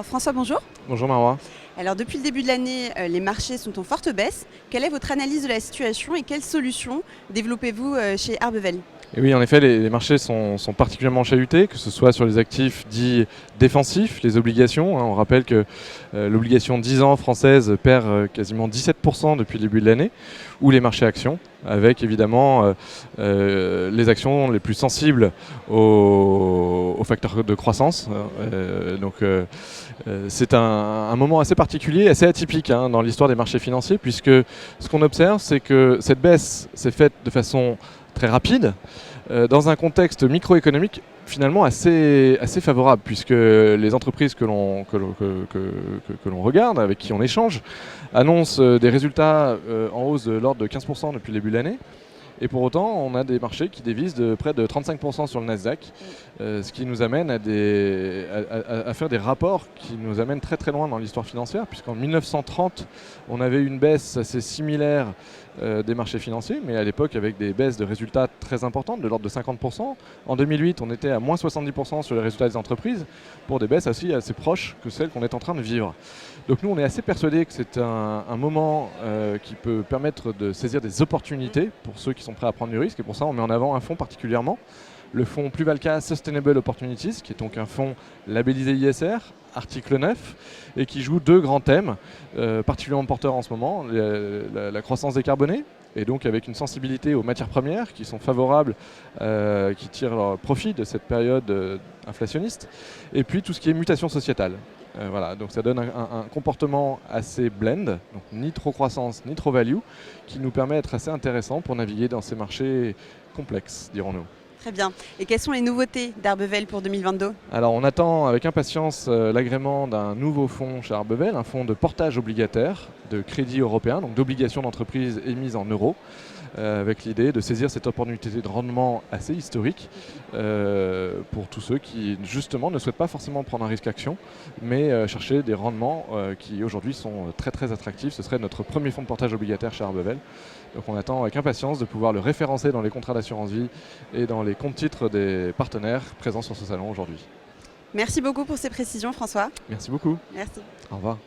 Alors François, bonjour. Bonjour Marois. Alors depuis le début de l'année, les marchés sont en forte baisse. Quelle est votre analyse de la situation et quelles solutions développez-vous chez Arbevel? Et oui, en effet, les marchés sont particulièrement chahutés, que ce soit sur les actifs dits défensifs, les obligations. On rappelle que l'obligation 10 ans française perd quasiment 17% depuis le début de l'année, ou les marchés actions, avec évidemment les actions les plus sensibles aux facteurs de croissance. C'est un moment assez particulier, assez atypique dans l'histoire des marchés financiers, puisque ce qu'on observe, c'est que cette baisse s'est faite de façon très rapide, dans un contexte microéconomique finalement assez favorable, puisque les entreprises que l'on regarde, avec qui on échange, annoncent des résultats en hausse de l'ordre de 15% depuis le début de l'année. Et pour autant, on a des marchés qui dévisent de près de 35% sur le Nasdaq, ce qui nous amène à faire des rapports qui nous amènent très très loin dans l'histoire financière, puisqu'en 1930, on avait une baisse assez similaire des marchés financiers, mais à l'époque avec des baisses de résultats très importantes, de l'ordre de 50%. En 2008, on était à moins 70% sur les résultats des entreprises, pour des baisses aussi assez proches que celles qu'on est en train de vivre. Donc nous, on est assez persuadés que c'est un moment qui peut permettre de saisir des opportunités pour ceux qui sont prêts à prendre du risque, et pour ça, on met en avant un fonds particulièrement, le fonds Pluvalka Sustainable Opportunities, qui est donc un fonds labellisé ISR, article 9, et qui joue deux grands thèmes particulièrement porteurs en ce moment, la croissance décarbonée, et donc avec une sensibilité aux matières premières qui sont favorables, qui tirent leur profit de cette période inflationniste, et puis tout ce qui est mutation sociétale. Voilà, donc ça donne un comportement assez blend, donc ni trop croissance ni trop value, qui nous permet d'être assez intéressant pour naviguer dans ces marchés complexes, dirons-nous. Très bien. Et quelles sont les nouveautés d'Arbevel pour 2022? Alors on attend avec impatience l'agrément d'un nouveau fonds chez Arbevel, un fonds de portage obligataire de crédit européen, donc d'obligations d'entreprise émises en euros, avec l'idée de saisir cette opportunité de rendement assez historique pour tous ceux qui justement ne souhaitent pas forcément prendre un risque action, mais chercher des rendements qui aujourd'hui sont très très attractifs. Ce serait notre premier fonds de portage obligataire chez Arbevel. Donc on attend avec impatience de pouvoir le référencer dans les contrats d'assurance vie et dans les comptes titres des partenaires présents sur ce salon aujourd'hui. Merci beaucoup pour ces précisions, François. Merci beaucoup. Merci. Au revoir.